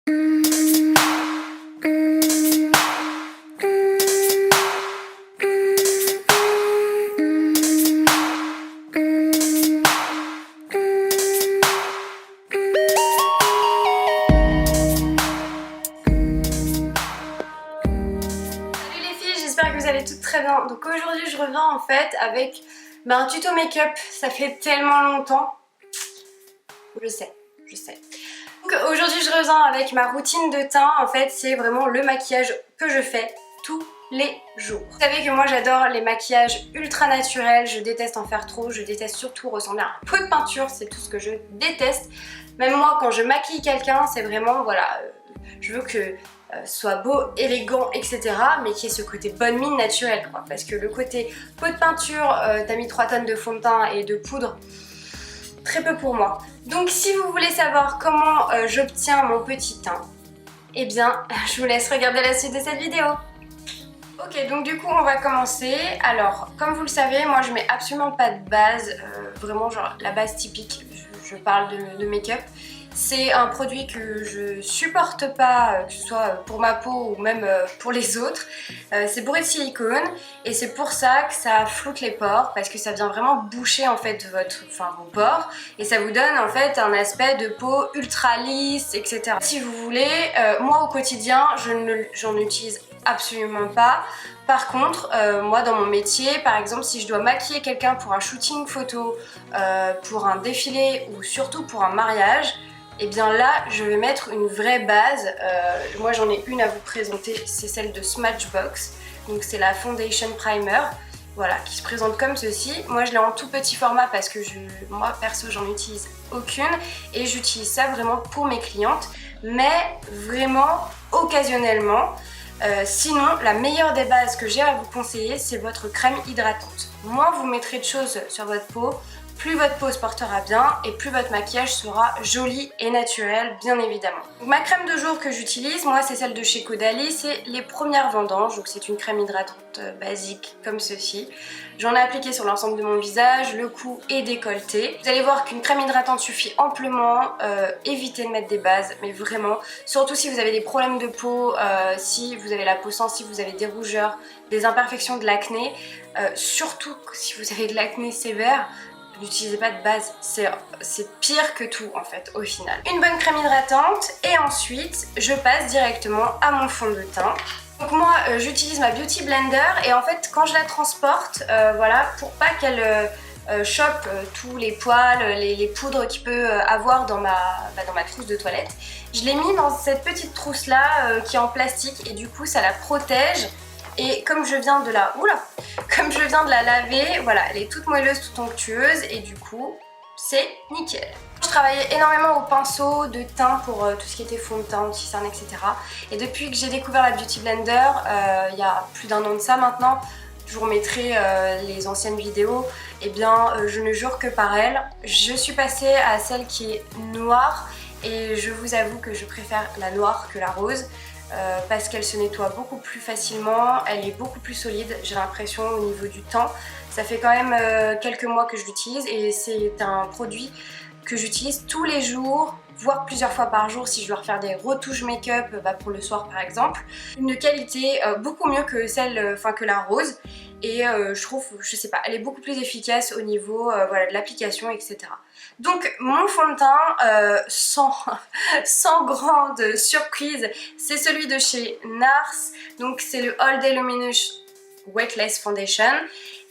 J'espère que vous allez toutes très bien. Donc aujourd'hui je reviens en fait avec un tuto make-up. Ça fait tellement longtemps. Je sais. Donc aujourd'hui je reviens avec ma routine de teint. En fait c'est vraiment le maquillage que je fais tous les jours. Vous savez que moi j'adore les maquillages ultra naturels. Je déteste en faire trop. Je déteste surtout ressembler à un pot de peinture. C'est tout ce que je déteste. Même moi quand je maquille quelqu'un c'est vraiment voilà... je veux que soit beau, élégant, etc. mais qui ait ce côté bonne mine naturelle quoi. Parce que le côté pot de peinture, t'as mis 3 tonnes de fond de teint et de poudre, très peu pour moi. Donc si vous voulez savoir comment j'obtiens mon petit teint, eh bien je vous laisse regarder la suite de cette vidéo. Ok, donc du coup on va commencer. Alors comme vous le savez, moi je mets absolument pas de base, vraiment genre la base typique, je parle de make-up. C'est un produit que je supporte pas, que ce soit pour ma peau ou même pour les autres. C'est bourré de silicone et c'est pour ça que ça floute les pores, parce que ça vient vraiment boucher en fait vos pores et ça vous donne en fait un aspect de peau ultra lisse, etc. Si vous voulez, moi au quotidien j'en utilise absolument pas. Par contre, moi dans mon métier, par exemple si je dois maquiller quelqu'un pour un shooting photo, pour un défilé ou surtout pour un mariage, et bien là je vais mettre une vraie base. Moi j'en ai une à vous présenter, c'est celle de Smashbox. Donc c'est la Foundation Primer, voilà, qui se présente comme ceci. Moi je l'ai en tout petit format parce que moi perso j'en utilise aucune et j'utilise ça vraiment pour mes clientes, mais vraiment occasionnellement. Sinon la meilleure des bases que j'ai à vous conseiller c'est votre crème hydratante. Moins vous mettrez de choses sur votre peau, plus votre peau se portera bien et plus votre maquillage sera joli et naturel, bien évidemment. Donc, ma crème de jour que j'utilise, moi c'est celle de chez Caudalie, c'est les premières vendanges, donc c'est une crème hydratante basique comme ceci. J'en ai appliqué sur l'ensemble de mon visage, le cou et décolleté. Vous allez voir qu'une crème hydratante suffit amplement, évitez de mettre des bases, mais vraiment, surtout si vous avez des problèmes de peau, si vous avez la peau sensible, vous avez des rougeurs, des imperfections, de l'acné, surtout si vous avez de l'acné sévère, n'utilisez pas de base, c'est pire que tout en fait au final. Une bonne crème hydratante et ensuite je passe directement à mon fond de teint. Donc moi j'utilise ma Beauty Blender et en fait quand je la transporte, voilà, pour pas qu'elle chope tous les poils, les poudres qu'il peut avoir dans ma trousse de toilette, je l'ai mis dans cette petite trousse là qui est en plastique et du coup ça la protège. Et comme je viens de la laver, voilà, elle est toute moelleuse, toute onctueuse et du coup, c'est nickel. Je travaillais énormément au pinceau de teint pour tout ce qui était fond de teint, anti-cerne, etc. Et depuis que j'ai découvert la Beauty Blender, il y a plus d'1 an de ça maintenant, je vous remettrai les anciennes vidéos, et bien je ne jure que par elle. Je suis passée à celle qui est noire et je vous avoue que je préfère la noire que la rose. Parce qu'elle se nettoie beaucoup plus facilement, elle est beaucoup plus solide, j'ai l'impression au niveau du temps. Ça fait quand même quelques mois que je l'utilise et c'est un produit que j'utilise tous les jours, voire plusieurs fois par jour si je dois refaire des retouches make-up pour le soir par exemple. Une qualité beaucoup mieux que celle, que la rose et je trouve, je sais pas, elle est beaucoup plus efficace au niveau voilà, de l'application, etc. Donc mon fond de teint, sans grande surprise, c'est celui de chez NARS, donc c'est le All Day Luminous Weightless Foundation.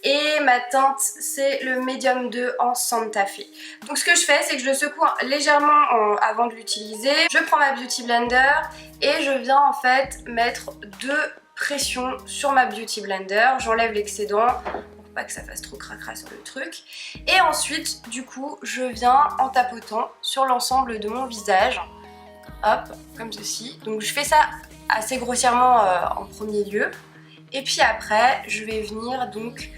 Et ma teinte c'est le Medium 2 en Santa Fe. Donc ce que je fais c'est que je le secoue légèrement avant de l'utiliser. Je prends ma Beauty Blender et je viens en fait mettre 2 pressions sur ma Beauty Blender. J'enlève l'excédent pour pas que ça fasse trop cracra sur le truc. Et ensuite du coup je viens en tapotant sur l'ensemble de mon visage. Hop, comme ceci. Donc je fais ça assez grossièrement en premier lieu. Et puis après, je vais venir donc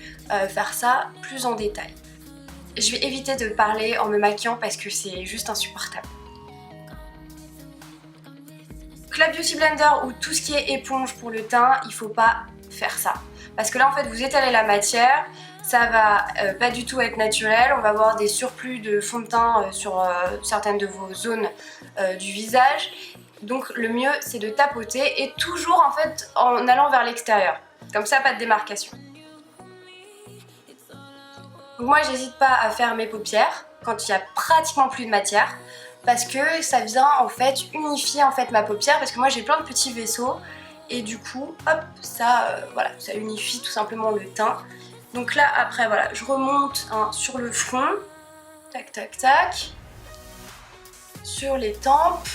faire ça plus en détail. Je vais éviter de parler en me maquillant parce que c'est juste insupportable. Donc la Beauty Blender ou tout ce qui est éponge pour le teint, il faut pas faire ça. Parce que là en fait vous étalez la matière, ça va pas du tout être naturel, on va avoir des surplus de fond de teint sur certaines de vos zones du visage. Donc le mieux c'est de tapoter et toujours en fait en allant vers l'extérieur. Comme ça, pas de démarcation. Donc moi j'hésite pas à faire mes paupières quand il y a pratiquement plus de matière parce que ça vient en fait unifier en fait ma paupière parce que moi j'ai plein de petits vaisseaux et du coup hop ça voilà, ça unifie tout simplement le teint. Donc là après voilà, je remonte sur le front, tac tac tac, sur les tempes,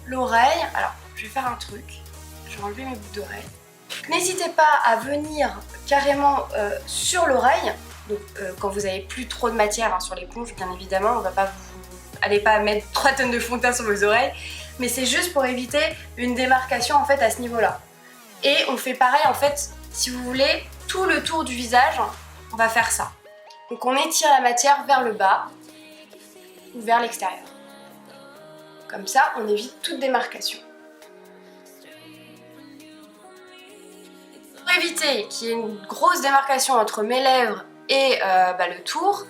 l'oreille. Alors je vais faire un truc, je vais enlever mes boucles d'oreilles. N'hésitez pas à venir carrément sur l'oreille. Donc quand vous avez plus trop de matière sur l'éponge, bien évidemment, on va pas allez pas mettre 3 tonnes de fond de teint sur vos oreilles, mais c'est juste pour éviter une démarcation en fait à ce niveau-là. Et on fait pareil en fait, si vous voulez, tout le tour du visage, on va faire ça. Donc on étire la matière vers le bas ou vers l'extérieur. Comme ça, on évite toute démarcation. Pour éviter qu'il y ait une grosse démarcation entre mes lèvres et le tour,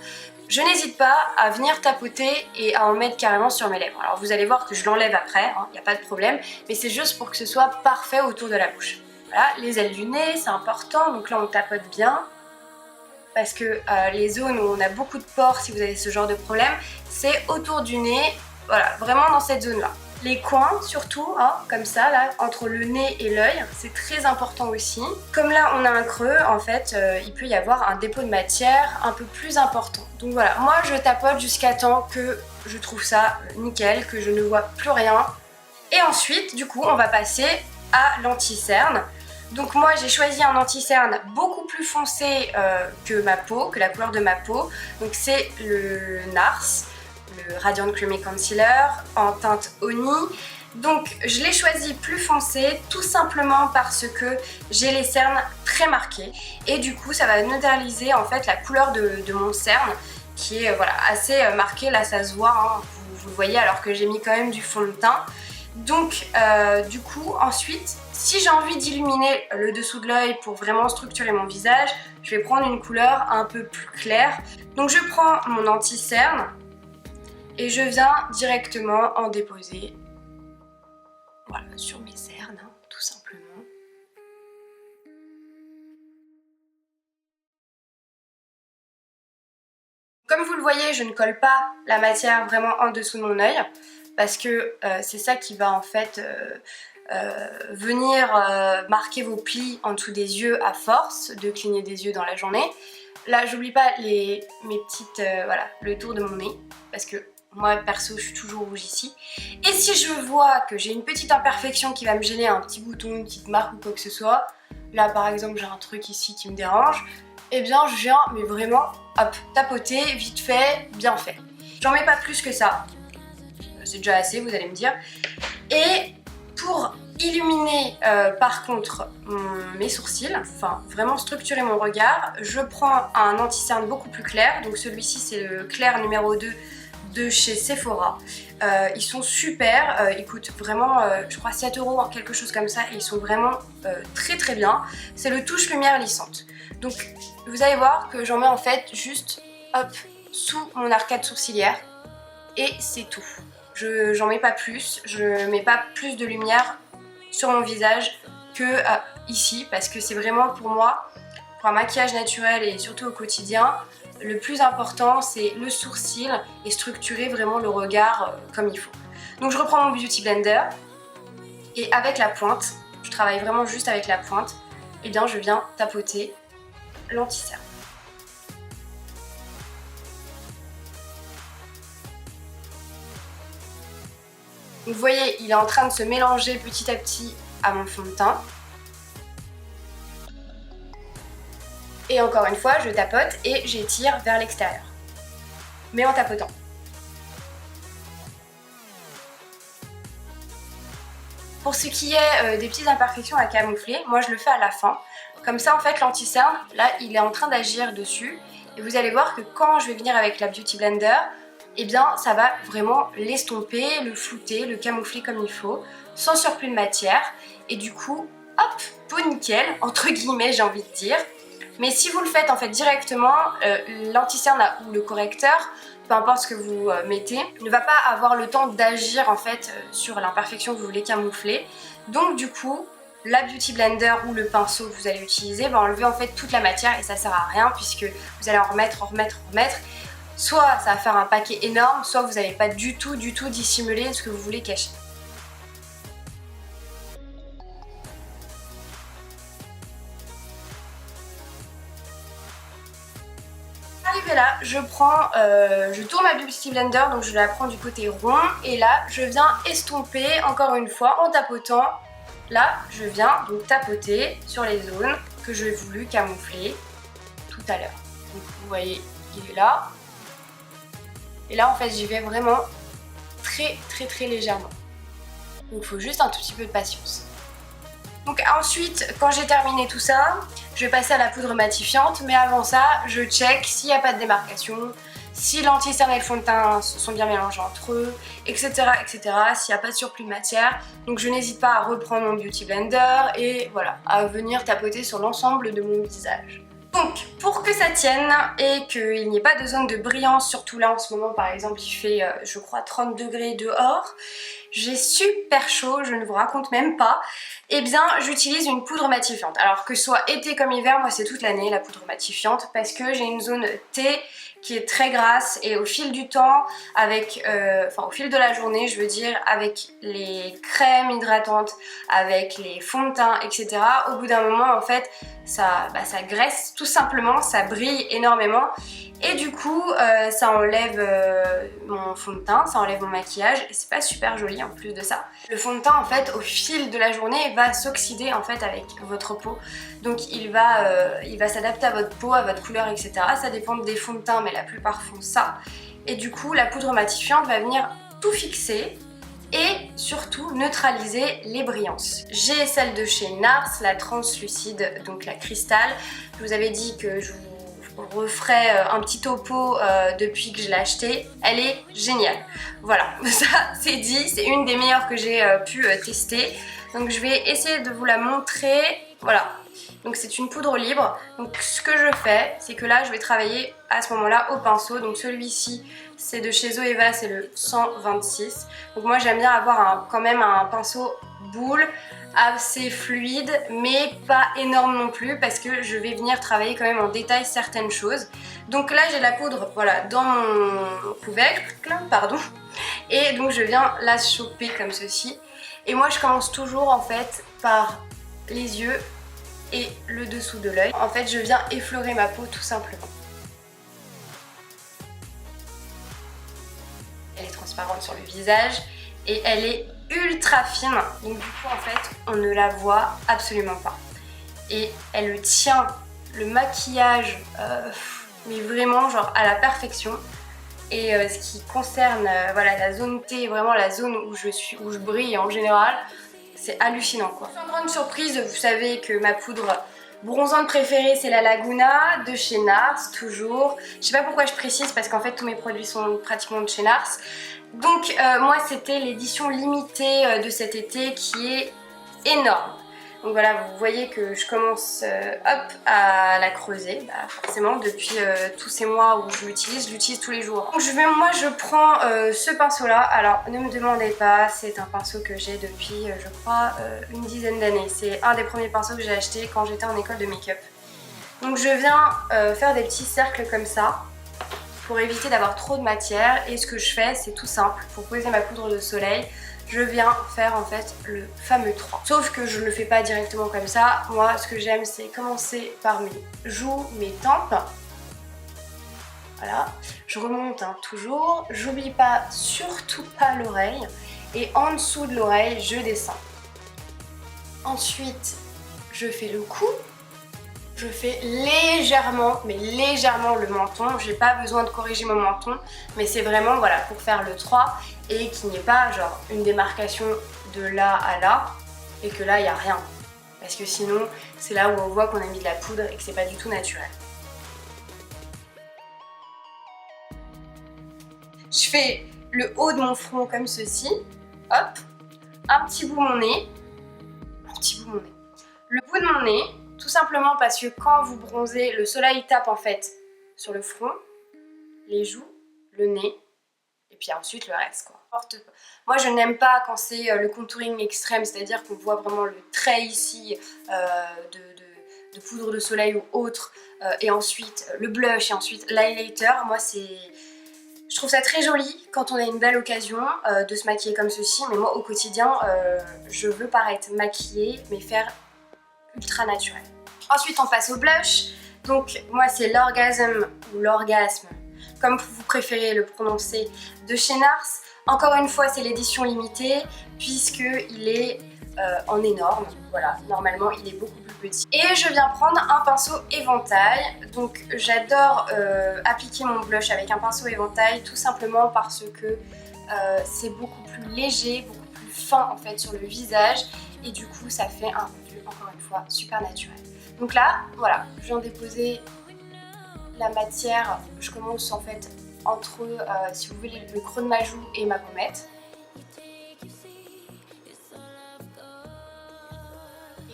je n'hésite pas à venir tapoter et à en mettre carrément sur mes lèvres. Alors vous allez voir que je l'enlève après, il n'y a pas de problème, mais c'est juste pour que ce soit parfait autour de la bouche. Voilà, les ailes du nez, c'est important, donc là on tapote bien, parce que les zones où on a beaucoup de pores, si vous avez ce genre de problème, c'est autour du nez, voilà, vraiment dans cette zone-là. Les coins surtout, comme ça, là, entre le nez et l'œil, c'est très important aussi. Comme là on a un creux, en fait, il peut y avoir un dépôt de matière un peu plus important. Donc voilà, moi je tapote jusqu'à temps que je trouve ça nickel, que je ne vois plus rien. Et ensuite, du coup, on va passer à l'anti-cerne. Donc moi j'ai choisi un anti-cerne beaucoup plus foncé que ma peau, que la couleur de ma peau. Donc c'est le NARS. Le Radiant Creamy Concealer en teinte Honey. Donc je l'ai choisi plus foncé tout simplement parce que j'ai les cernes très marquées et du coup ça va neutraliser en fait la couleur de mon cerne qui est voilà, assez marquée, là ça se voit, vous le voyez alors que j'ai mis quand même du fond de teint. Donc du coup ensuite si j'ai envie d'illuminer le dessous de l'œil pour vraiment structurer mon visage, je vais prendre une couleur un peu plus claire. Donc je prends mon anti-cerne et je viens directement en déposer voilà, sur mes cernes, tout simplement. Comme vous le voyez, je ne colle pas la matière vraiment en dessous de mon œil parce que c'est ça qui va en fait venir marquer vos plis en dessous des yeux à force de cligner des yeux dans la journée. Là, j'oublie pas mes petites, voilà, le tour de mon nez parce que moi perso je suis toujours rouge ici. Et si je vois que j'ai une petite imperfection qui va me gêner, un petit bouton, une petite marque ou quoi que ce soit, là par exemple j'ai un truc ici qui me dérange, et bien je viens mais vraiment hop, tapoter, vite fait, bien fait. J'en mets pas plus que ça, c'est déjà assez vous allez me dire. Et pour illuminer par contre mes sourcils, enfin vraiment structurer mon regard, je prends un anti-cerne beaucoup plus clair, donc celui-ci c'est le clair numéro 2 de chez Sephora. Ils sont super, ils coûtent vraiment je crois 7 €, quelque chose comme ça, et ils sont vraiment très très bien. C'est le touche lumière lissante. Donc vous allez voir que j'en mets en fait juste hop sous mon arcade sourcilière et c'est tout. J'en mets pas plus, je mets pas plus de lumière sur mon visage que ici parce que c'est vraiment pour moi, pour un maquillage naturel et surtout au quotidien, le plus important c'est le sourcil et structurer vraiment le regard comme il faut. Donc je reprends mon Beauty Blender et avec la pointe, je travaille vraiment juste avec la pointe, et bien je viens tapoter l'anti-cerne. Vous voyez, il est en train de se mélanger petit à petit à mon fond de teint. Et encore une fois, je tapote et j'étire vers l'extérieur. Mais en tapotant. Pour ce qui est des petites imperfections à camoufler, moi je le fais à la fin. Comme ça en fait l'anti-cerne, là il est en train d'agir dessus. Et vous allez voir que quand je vais venir avec la Beauty Blender, eh bien ça va vraiment l'estomper, le flouter, le camoufler comme il faut, sans surplus de matière. Et du coup, hop, peau nickel, entre guillemets j'ai envie de dire. Mais si vous le faites en fait directement, l'anti-cerne ou le correcteur peu importe ce que vous mettez, ne va pas avoir le temps d'agir en fait sur l'imperfection que vous voulez camoufler. Donc du coup, la Beauty Blender ou le pinceau que vous allez utiliser va enlever en fait toute la matière et ça sert à rien puisque vous allez en remettre. Soit ça va faire un paquet énorme, soit vous n'allez pas du tout dissimuler ce que vous voulez cacher. Arrivé là, je tourne ma Beauty Blender, donc je la prends du côté rond et là je viens estomper encore une fois en tapotant. Là je viens donc tapoter sur les zones que j'ai voulu camoufler tout à l'heure. Donc vous voyez, il est là. Et là en fait j'y vais vraiment très légèrement. Donc il faut juste un tout petit peu de patience. Donc ensuite, quand j'ai terminé tout ça, je vais passer à la poudre matifiante, mais avant ça, je check s'il n'y a pas de démarcation, si l'anti-cerne et le fond de teint sont bien mélangés entre eux, etc. s'il n'y a pas de surplus de matière. Donc je n'hésite pas à reprendre mon Beauty Blender et voilà, à venir tapoter sur l'ensemble de mon visage. Donc pour que ça tienne et qu'il n'y ait pas de zone de brillance, surtout là en ce moment par exemple il fait je crois 30 degrés dehors, j'ai super chaud, je ne vous raconte même pas, et bien j'utilise une poudre matifiante. Alors que ce soit été comme hiver, moi c'est toute l'année la poudre matifiante parce que j'ai une zone T qui est très grasse et au fil du temps, au fil de la journée je veux dire, avec les crèmes hydratantes, avec les fonds de teint, etc. Au bout d'un moment en fait ça graisse tout simplement, ça brille énormément et du coup ça enlève mon fond de teint, ça enlève mon maquillage et c'est pas super joli en plus de ça. Le fond de teint en fait au fil de la journée va s'oxyder en fait avec votre peau, donc il va s'adapter à votre peau, à votre couleur, etc. Ça dépend des fonds de teint mais la plupart font ça et du coup la poudre matifiante va venir tout fixer et surtout neutraliser les brillances. J'ai celle de chez NARS, la translucide, donc la cristal. Je vous avais dit que je vous referai un petit topo depuis que je l'ai achetée. Elle est géniale. Voilà, ça c'est dit, c'est une des meilleures que j'ai pu tester. Donc je vais essayer de vous la montrer. Voilà. Donc c'est une poudre libre, donc ce que je fais c'est que là je vais travailler à ce moment là au pinceau, donc celui-ci c'est de chez Zoeva, c'est le 126, donc moi j'aime bien avoir quand même un pinceau boule assez fluide mais pas énorme non plus parce que je vais venir travailler quand même en détail certaines choses. Donc là j'ai la poudre voilà dans mon couvercle, pardon, et donc je viens la choper comme ceci et moi je commence toujours en fait par les yeux et le dessous de l'œil. En fait, je viens effleurer ma peau tout simplement. Elle est transparente sur le visage et elle est ultra fine. Donc du coup, en fait, on ne la voit absolument pas. Et elle tient le maquillage, mais vraiment genre à la perfection. Et ce qui concerne voilà, la zone T, vraiment la zone où je brille en général, c'est hallucinant quoi. Sans grande surprise, vous savez que ma poudre bronzante préférée c'est la Laguna de chez NARS, toujours. Je sais pas pourquoi je précise parce qu'en fait tous mes produits sont pratiquement de chez NARS. Donc moi c'était l'édition limitée de cet été qui est énorme. Donc voilà, vous voyez que je commence hop à la creuser, forcément depuis tous ces mois où je l'utilise tous les jours. Donc moi je prends ce pinceau là, alors ne me demandez pas, c'est un pinceau que j'ai depuis je crois une dizaine d'années. C'est un des premiers pinceaux que j'ai acheté quand j'étais en école de make-up. Donc je viens faire des petits cercles comme ça pour éviter d'avoir trop de matière et ce que je fais c'est tout simple, pour poser ma poudre de soleil. Je viens faire en fait le fameux 3. Sauf que je ne le fais pas directement comme ça. Moi, ce que j'aime, c'est commencer par mes joues, mes tempes. Voilà. Je remonte toujours. J'oublie pas, surtout pas l'oreille. Et en dessous de l'oreille, je descends. Ensuite, je fais le cou. Je fais légèrement, mais légèrement le menton. J'ai pas besoin de corriger mon menton, mais c'est vraiment voilà pour faire le 3 et qu'il n'y ait pas genre une démarcation de là à là et que là il n'y a rien. Parce que sinon c'est là où on voit qu'on a mis de la poudre et que c'est pas du tout naturel. Je fais le haut de mon front comme ceci, hop, un petit bout mon nez, le bout de mon nez. Tout simplement parce que quand vous bronzez, le soleil tape en fait sur le front, les joues le nez, et puis ensuite le reste quoi. Moi je n'aime pas quand c'est le contouring extrême, c'est-à-dire qu'on voit vraiment le trait ici de poudre de soleil ou autre, et ensuite le blush et ensuite l'highlighter. Moi je trouve ça très joli quand on a une belle occasion de se maquiller comme ceci, mais moi au quotidien je veux paraître maquillée mais faire ultra naturel. Ensuite on passe au blush, donc moi c'est l'Orgasm ou l'Orgasme, comme vous préférez le prononcer, de chez NARS. Encore une fois c'est l'édition limitée puisqu'il est en énorme, voilà, normalement il est beaucoup plus petit. Et je viens prendre un pinceau éventail, donc j'adore appliquer mon blush avec un pinceau éventail tout simplement parce que c'est beaucoup plus léger, beaucoup plus fin en fait sur le visage et du coup ça fait un rendu encore une fois super naturel. Donc là, voilà, je viens déposer la matière, je commence en fait entre, si vous voulez, le creux de ma joue et ma pommette.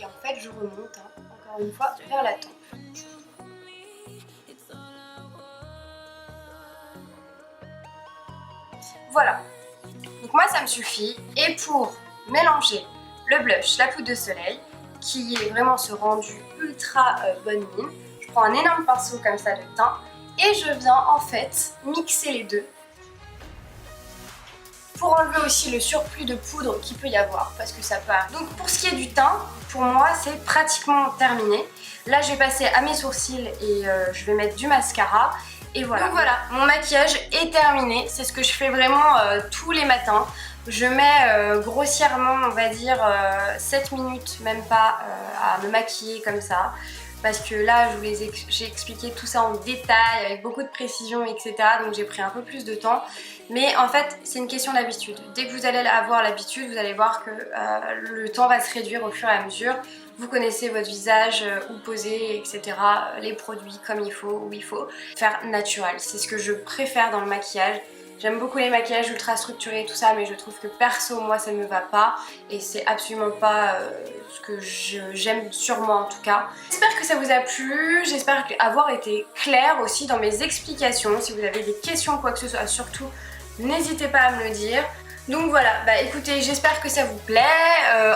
Et en fait, je remonte, hein, encore une fois, vers la tempe. Voilà. Donc moi, ça me suffit. Et pour mélanger le blush, la poudre de soleil, qui est vraiment ce rendu ultra bonne mine, je prends un énorme pinceau comme ça de teint et je viens en fait mixer les deux pour enlever aussi le surplus de poudre qu'il peut y avoir parce que ça peut arriver. Donc pour ce qui est du teint, pour moi c'est pratiquement terminé. Là je vais passer à mes sourcils et je vais mettre du mascara et voilà. Donc voilà, mon maquillage est terminé, c'est ce que je fais vraiment tous les matins. Je mets grossièrement on va dire 7 minutes même pas à me maquiller comme ça. Parce que là j'ai expliqué tout ça en détail avec beaucoup de précision etc, donc j'ai pris un peu plus de temps, mais en fait c'est une question d'habitude. Dès que vous allez avoir l'habitude, vous allez voir que le temps va se réduire au fur et à mesure. Vous connaissez votre visage, où poser etc, les produits comme il faut, où il faut faire naturel, c'est ce que je préfère dans le maquillage. J'aime beaucoup les maquillages ultra structurés et tout ça, mais je trouve que perso moi ça ne me va pas et c'est absolument pas ce que j'aime sur moi en tout cas. J'espère que ça vous a plu, j'espère avoir été claire aussi dans mes explications. Si vous avez des questions ou quoi que ce soit, surtout n'hésitez pas à me le dire. Donc voilà, bah écoutez, j'espère que ça vous plaît.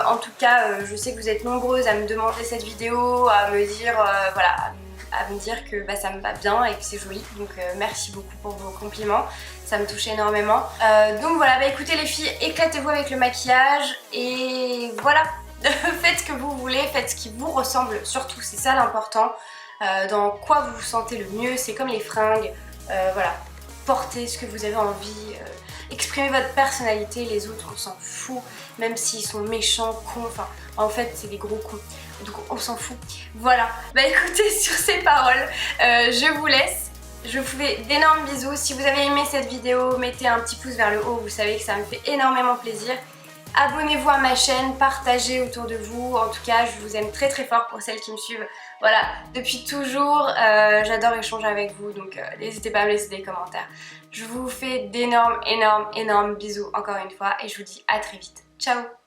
En tout cas, je sais que vous êtes nombreuses à me demander cette vidéo, à me dire, voilà, à me dire que bah, ça me va bien et que c'est joli. Donc merci beaucoup pour vos compliments, ça me touche énormément. Donc voilà, bah écoutez les filles, éclatez-vous avec le maquillage et voilà. Faites ce que vous voulez, faites ce qui vous ressemble, surtout c'est ça l'important. Dans quoi vous vous sentez le mieux, c'est comme les fringues, voilà. Portez ce que vous avez envie, exprimez votre personnalité, les autres on s'en fout, même s'ils sont méchants, cons, enfin en fait c'est des gros cons, donc on s'en fout. Voilà, bah écoutez sur ces paroles, je vous laisse, je vous fais d'énormes bisous. Si vous avez aimé cette vidéo, mettez un petit pouce vers le haut, vous savez que ça me fait énormément plaisir. Abonnez-vous à ma chaîne, partagez autour de vous, en tout cas je vous aime très très fort pour celles qui me suivent, voilà, depuis toujours, j'adore échanger avec vous, donc n'hésitez pas à me laisser des commentaires. Je vous fais d'énormes, énormes, énormes bisous encore une fois et je vous dis à très vite. Ciao!